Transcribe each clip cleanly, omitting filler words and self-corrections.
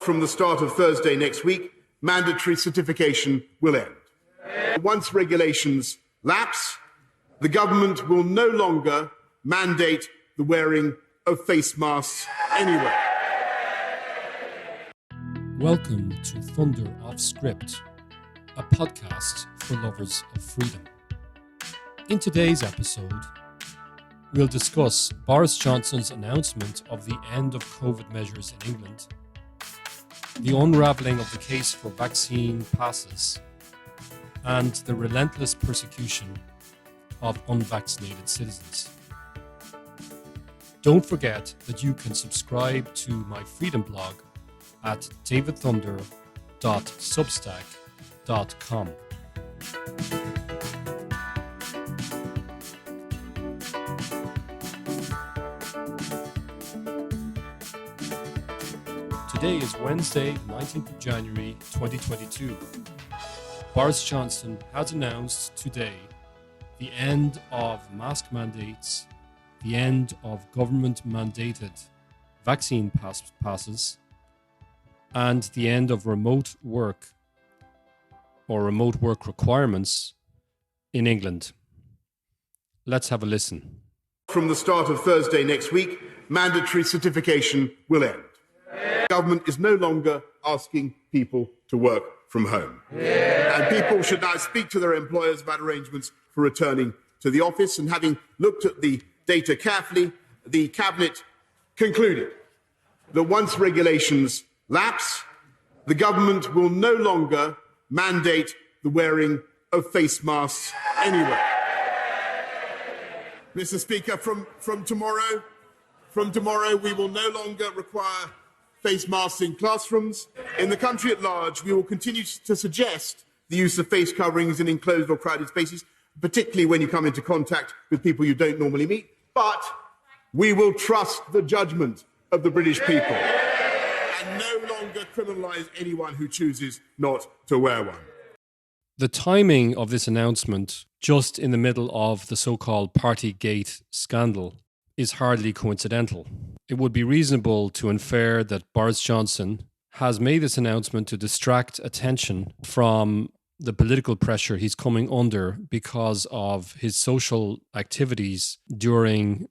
From the start of Thursday next week, mandatory certification will end. Once regulations lapse, the government will no longer mandate the wearing of face masks anywhere. Welcome to Thunder Off Script, a podcast for lovers of freedom. In today's episode, we'll discuss Boris Johnson's announcement of the end of COVID measures in England, the unravelling of the case for vaccine passes, and the relentless persecution of unvaccinated citizens. Don't forget that you can subscribe to my freedom blog at davidthunder.substack.com. Today is Wednesday, 19th of January 2022. Boris Johnson has announced today the end of mask mandates, the end of government-mandated vaccine passes, and the end of remote work or remote work requirements in England. Let's have a listen. From the start of Thursday next week, mandatory certification will end. The government is no longer asking people to work from home. And people should now speak to their employers about arrangements for returning to the office. And having looked at the data carefully, the Cabinet concluded that once regulations lapse, the government will no longer mandate the wearing of face masks anywhere. Mr. Speaker, from tomorrow, we will no longer require face masks in classrooms. In the country at large, we will continue to suggest the use of face coverings in enclosed or crowded spaces, particularly when you come into contact with people you don't normally meet. But we will trust the judgment of the British people and no longer criminalise anyone who chooses not to wear one. The timing of this announcement, just in the middle of the so-called Partygate scandal, is hardly coincidental. It would be reasonable to infer that Boris Johnson has made this announcement to distract attention from the political pressure he's coming under because of his social activities during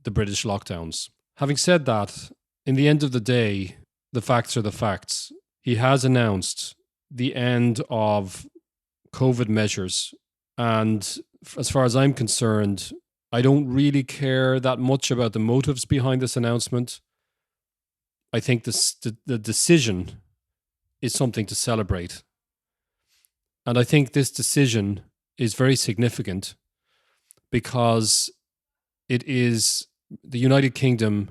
the British lockdowns. Having said that, in the end of the day, the facts are the facts. He has announced the end of COVID measures, and as far as I'm concerned, I don't really care that much about the motives behind this announcement. I think the decision is something to celebrate. And I think this decision is very significant because it is the United Kingdom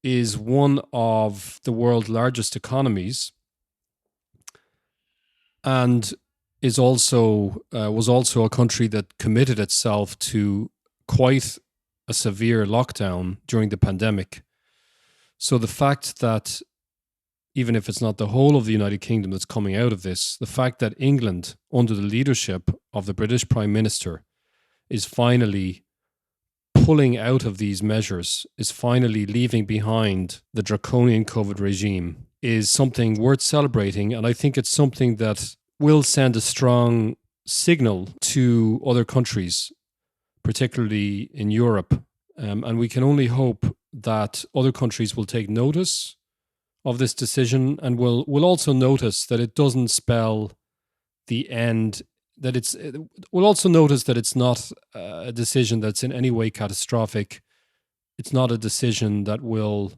is one of the world's largest economies and was also a country that committed itself to quite a severe lockdown during the pandemic. So the fact that, even if it's not the whole of the United Kingdom that's coming out of this, the fact that England, under the leadership of the British Prime Minister, is finally pulling out of these measures, is finally leaving behind the draconian COVID regime, is something worth celebrating. And I think it's something that will send a strong signal to other countries, particularly in Europe. And we can only hope that other countries will take notice of this decision and will also notice that it doesn't spell the end, we'll also notice that it's not a decision that's in any way catastrophic. It's not a decision that will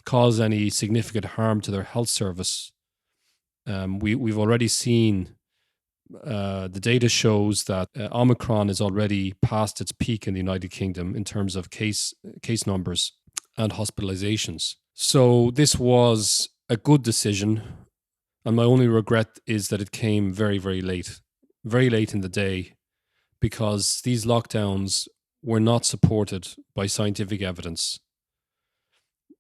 cause any significant harm to their health service. We've already seen the data shows that Omicron is already past its peak in the United Kingdom in terms of case numbers and hospitalizations. So this was a good decision, and my only regret is that it came very, very late in the day, because these lockdowns were not supported by scientific evidence.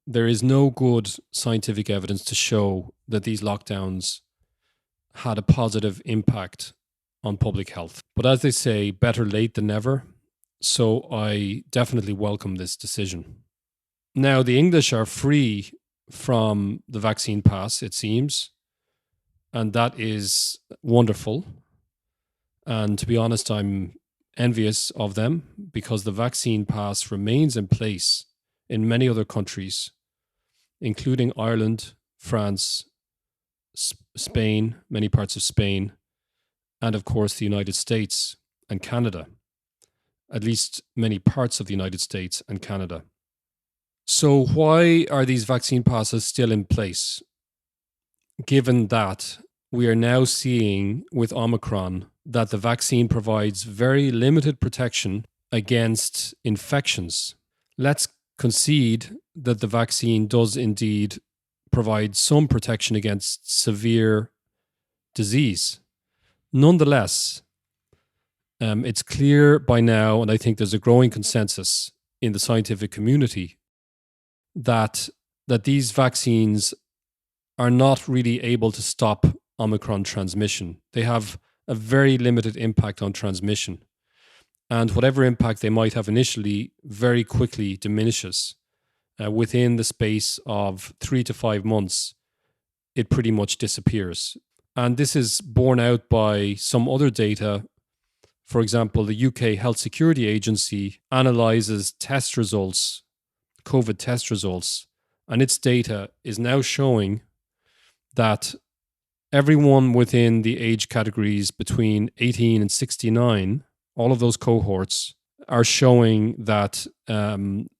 There is no good scientific evidence to show that these lockdowns had a positive impact on public health. But as they say, better late than never. So I definitely welcome this decision. Now, the English are free from the vaccine pass, it seems. And that is wonderful. And to be honest, I'm envious of them because the vaccine pass remains in place in many other countries, including Ireland, France, Spain, many parts of Spain, and of course the United States and Canada, at least many parts of the United States and Canada. So why are these vaccine passes still in place, given that we are now seeing with Omicron that the vaccine provides very limited protection against infections? Let's concede that the vaccine does indeed provide some protection against severe disease. Nonetheless, it's clear by now, and I think there's a growing consensus in the scientific community, that these vaccines are not really able to stop Omicron transmission. They have a very limited impact on transmission. And whatever impact they might have initially very quickly diminishes. Within the space of 3 to 5 months, it pretty much disappears. And this is borne out by some other data. For example, the UK Health Security Agency analyzes test results, COVID test results, and its data is now showing that everyone within the age categories between 18 and 69, all of those cohorts, are showing that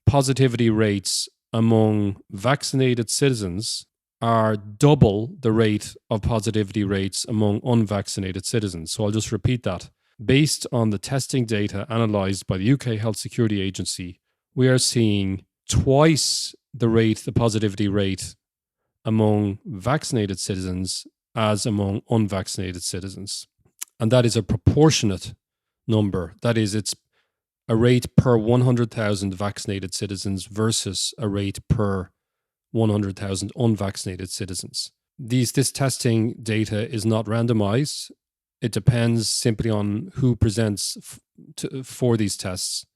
positivity rates among vaccinated citizens are double the rate of positivity rates among unvaccinated citizens. So I'll just repeat that. Based on the testing data analysed by the UK Health Security Agency, we are seeing twice the positivity rate among vaccinated citizens as among unvaccinated citizens. And that is a proportionate number. That is, it's a rate per 100,000 vaccinated citizens versus a rate per 100,000 unvaccinated citizens. This testing data is not randomized. It depends simply on who presents for these tests.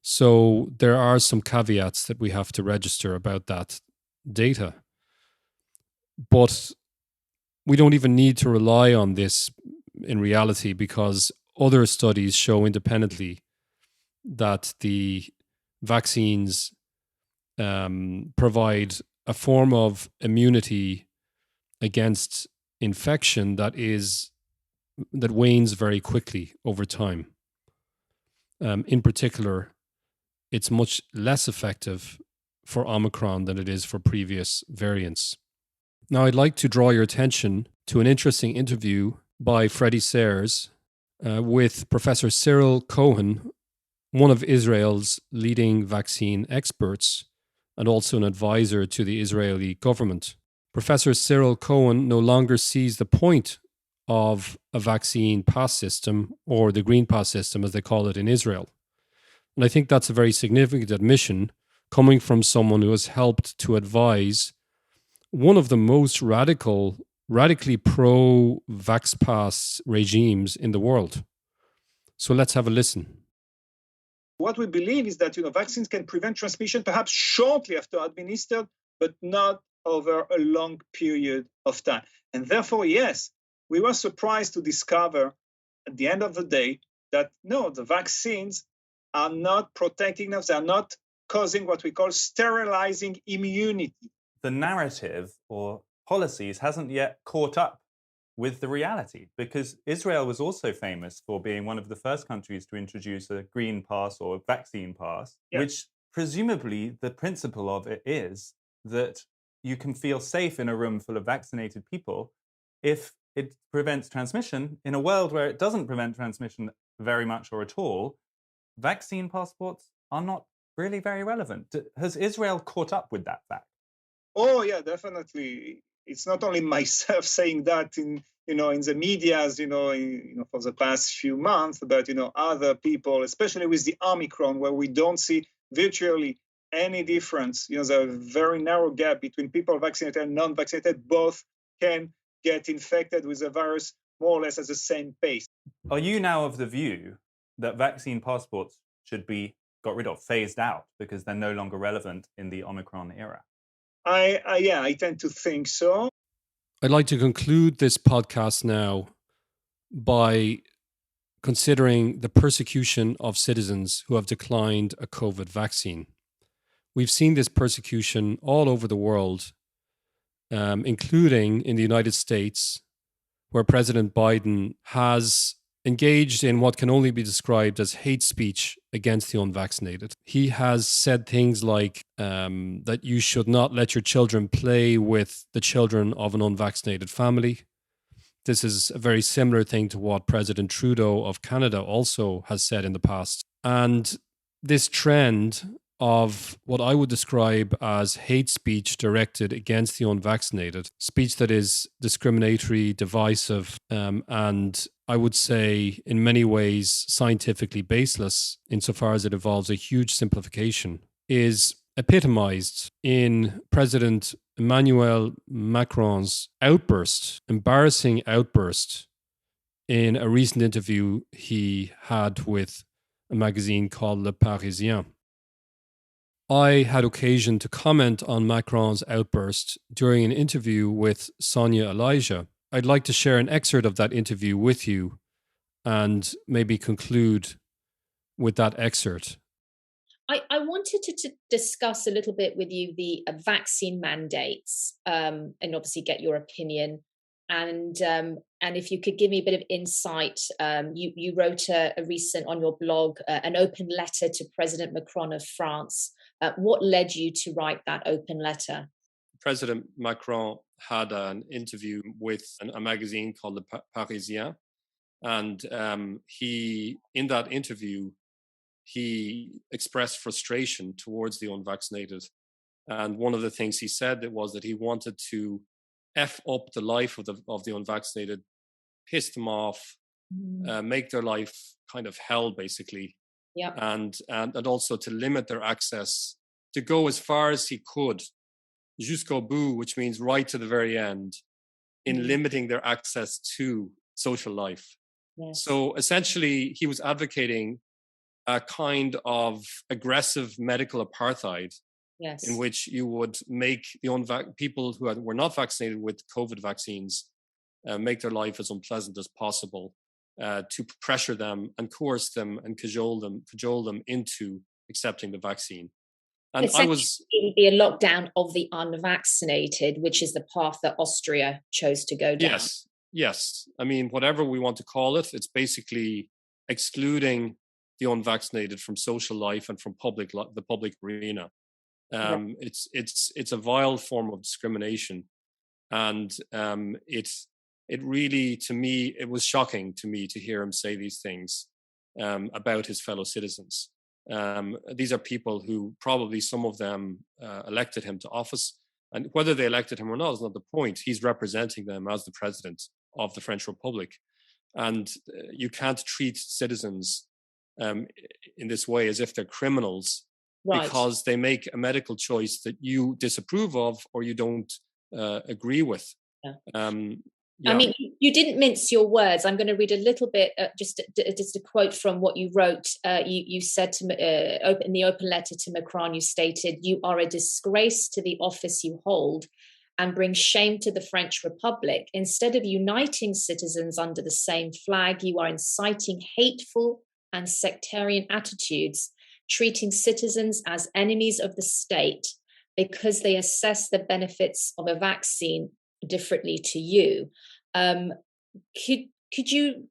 So there are some caveats that we have to register about that data. But we don't even need to rely on this in reality, because other studies show independently that the vaccines provide a form of immunity against infection that wanes very quickly over time. In particular, it's much less effective for Omicron than it is for previous variants. Now, I'd like to draw your attention to an interesting interview by Freddie Sayers with Professor Cyril Cohen, one of Israel's leading vaccine experts and also an advisor to the Israeli government. Professor Cyril Cohen no longer sees the point of a vaccine pass system, or the green pass system as they call it in Israel. And I think that's a very significant admission coming from someone who has helped to advise one of the most radically pro-vax pass regimes in the world. So let's have a listen. What we believe is that vaccines can prevent transmission perhaps shortly after administered, but not over a long period of time. And therefore, yes, we were surprised to discover at the end of the day that no, the vaccines are not protecting us. They are not causing what we call sterilizing immunity. The narrative or policies hasn't yet caught up with the reality, because Israel was also famous for being one of the first countries to introduce a green pass or vaccine pass, which presumably the principle of it is that you can feel safe in a room full of vaccinated people if it prevents transmission. In a world where it doesn't prevent transmission very much or at all, vaccine passports are not really very relevant. Has Israel caught up with that fact? Oh, yeah, definitely. It's not only myself saying that in the medias, for the past few months, but, other people, especially with the Omicron, where we don't see virtually any difference. There's a very narrow gap between people vaccinated and non-vaccinated. Both can get infected with the virus more or less at the same pace. Are you now of the view that vaccine passports should be got rid of, phased out, because they're no longer relevant in the Omicron era? I tend to think so. I'd like to conclude this podcast now by considering the persecution of citizens who have declined a COVID vaccine. We've seen this persecution all over the world, including in the United States, where President Biden has engaged in what can only be described as hate speech against the unvaccinated. He has said things like that you should not let your children play with the children of an unvaccinated family. This is a very similar thing to what President Trudeau of Canada also has said in the past. And this trend of what I would describe as hate speech directed against the unvaccinated, speech that is discriminatory, divisive, and I would say in many ways scientifically baseless, insofar as it involves a huge simplification, is epitomized in President Emmanuel Macron's embarrassing outburst in a recent interview he had with a magazine called Le Parisien. I had occasion to comment on Macron's outburst during an interview with Sonia Elijah. I'd like to share an excerpt of that interview with you and maybe conclude with that excerpt. I wanted to discuss a little bit with you the vaccine mandates and obviously get your opinion. And if you could give me a bit of insight, you wrote a recent on your blog, an open letter to President Macron of France. What led you to write that open letter? President Macron had an interview with a magazine called Le Parisien. And in that interview, he expressed frustration towards the unvaccinated. And one of the things he said was that he wanted to F up the life of the unvaccinated, piss them off, make their life kind of hell, basically. Yeah. And also to limit their access, to go as far as he could, jusqu'au bout, which means right to the very end, in limiting their access to social life. Yes. So essentially, he was advocating a kind of aggressive medical apartheid, yes, in which you would make the people who were not vaccinated with COVID vaccines make their life as unpleasant as possible, to pressure them and coerce them and cajole them into accepting the vaccine. And it would be a lockdown of the unvaccinated, which is the path that Austria chose to go down. Yes. I mean, whatever we want to call it, it's basically excluding the unvaccinated from social life and from the public arena. It's a vile form of discrimination, and it really, to me, it was shocking to me to hear him say these things about his fellow citizens. These are people who probably some of them elected him to office, and whether they elected him or not is not the point. He's representing them as the president of the French Republic, and you can't treat citizens in this way as if they're criminals, right, because they make a medical choice that you disapprove of or you don't agree with. Yeah. I mean, you didn't mince your words. I'm going to read a little bit, just a quote from what you wrote. You said in the open letter to Macron, you stated, "You are a disgrace to the office you hold and bring shame to the French Republic. Instead of uniting citizens under the same flag, you are inciting hateful and sectarian attitudes, treating citizens as enemies of the state because they assess the benefits of a vaccine differently to you." Could you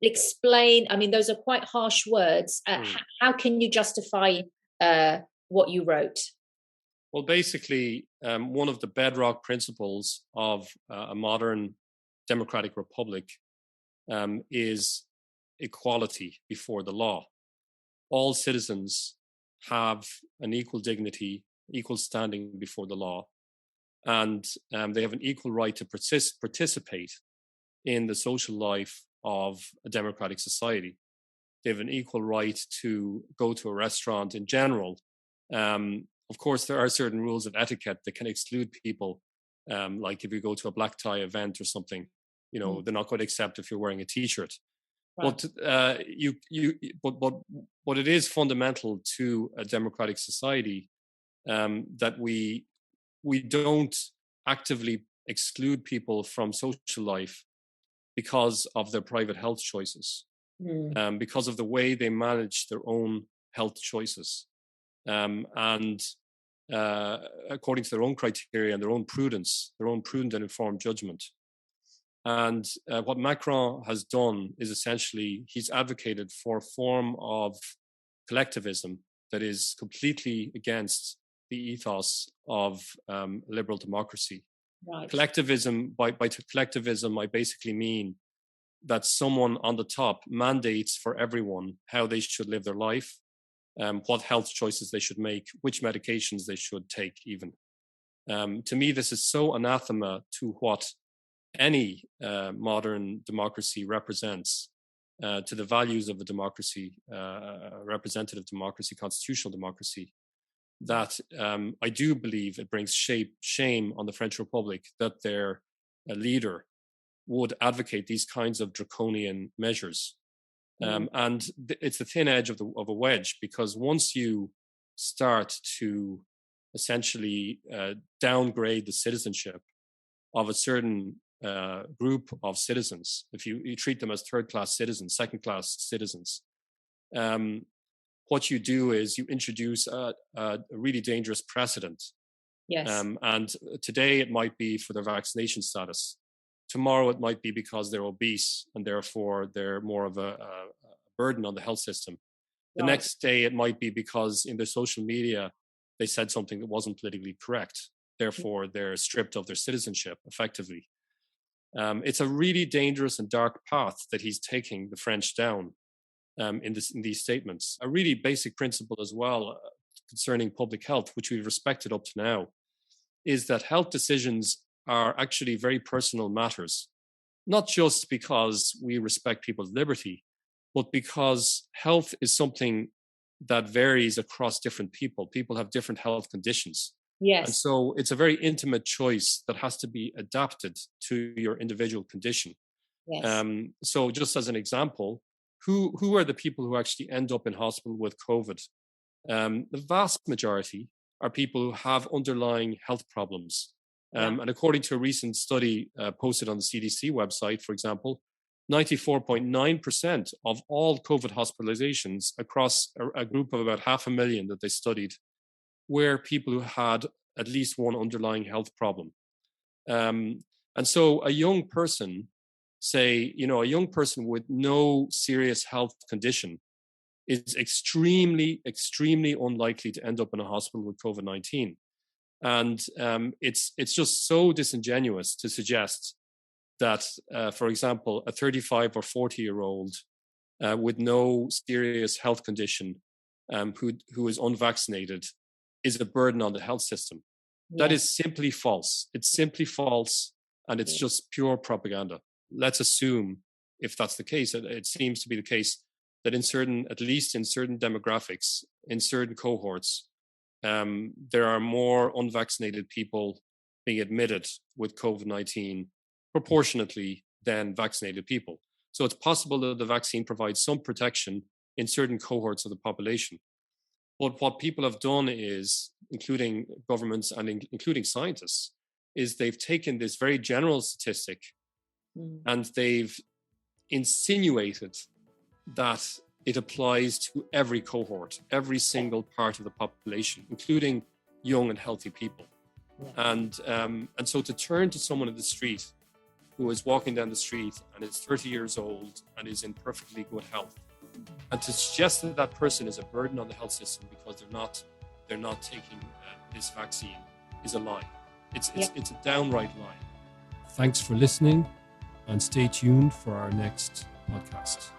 explain? I mean, those are quite harsh words. How can you justify what you wrote? Well, basically, one of the bedrock principles of a modern democratic republic is equality before the law. All citizens have an equal dignity, equal standing before the law, and they have an equal right to participate in the social life of a democratic society. They have an equal right to go to a restaurant in general. Of course, there are certain rules of etiquette that can exclude people, like if you go to a black tie event or something, they're not going to accept if you're wearing a T-shirt. Right. But it is fundamental to a democratic society that we don't actively exclude people from social life because of their private health choices, because of the way they manage their own health choices, and according to their own criteria and their own prudent and informed judgment. And what Macron has done is essentially he's advocated for a form of collectivism that is completely against the ethos of liberal democracy. Right. Collectivism, by collectivism, I basically mean that someone on the top mandates for everyone how they should live their life, what health choices they should make, which medications they should take even. To me, this is so anathema to what any modern democracy represents, to the values of a democracy, representative democracy, constitutional democracy, that I do believe it brings shame on the French Republic that their leader would advocate these kinds of draconian measures. And it's the thin edge of a wedge, because once you start to essentially downgrade the citizenship of a certain group of citizens, if you treat them as third-class citizens, second-class citizens, what you do is you introduce a really dangerous precedent. Yes. And today it might be for their vaccination status. Tomorrow it might be because they're obese and therefore they're more of a burden on the health system. The next day it might be because in their social media they said something that wasn't politically correct. Therefore they're stripped of their citizenship effectively. It's a really dangerous and dark path that he's taking the French down in these statements. A really basic principle as well concerning public health, which we've respected up to now, is that health decisions are actually very personal matters, not just because we respect people's liberty, but because health is something that varies across different people. People have different health conditions. Yes. And so it's a very intimate choice that has to be adapted to your individual condition. Yes. So just as an example, who are the people who actually end up in hospital with COVID? The vast majority are people who have underlying health problems. And according to a recent study posted on the CDC website, for example, 94.9% of all COVID hospitalizations across a group of about 500,000 that they studied were people who had at least one underlying health problem. And so a young person, a young person with no serious health condition is extremely, extremely unlikely to end up in a hospital with COVID-19. And it's just so disingenuous to suggest that, for example, a 35 or 40-year-old with no serious health condition who is unvaccinated is a burden on the health system. Yes. That is simply false. It's simply false, and it's just pure propaganda. Let's assume, if that's the case, it seems to be the case, that at least in certain demographics, in certain cohorts, there are more unvaccinated people being admitted with COVID-19 proportionately than vaccinated people. So it's possible that the vaccine provides some protection in certain cohorts of the population. But what people have done is, including governments and including scientists, is they've taken this very general statistic and they've insinuated that it applies to every cohort, every single part of the population, including young and healthy people. And so to turn to someone in the street who is walking down the street and is 30 years old and is in perfectly good health, and to suggest that that person is a burden on the health system because they're not taking this vaccine is a lie. It's a downright lie. Thanks for listening, and stay tuned for our next podcast.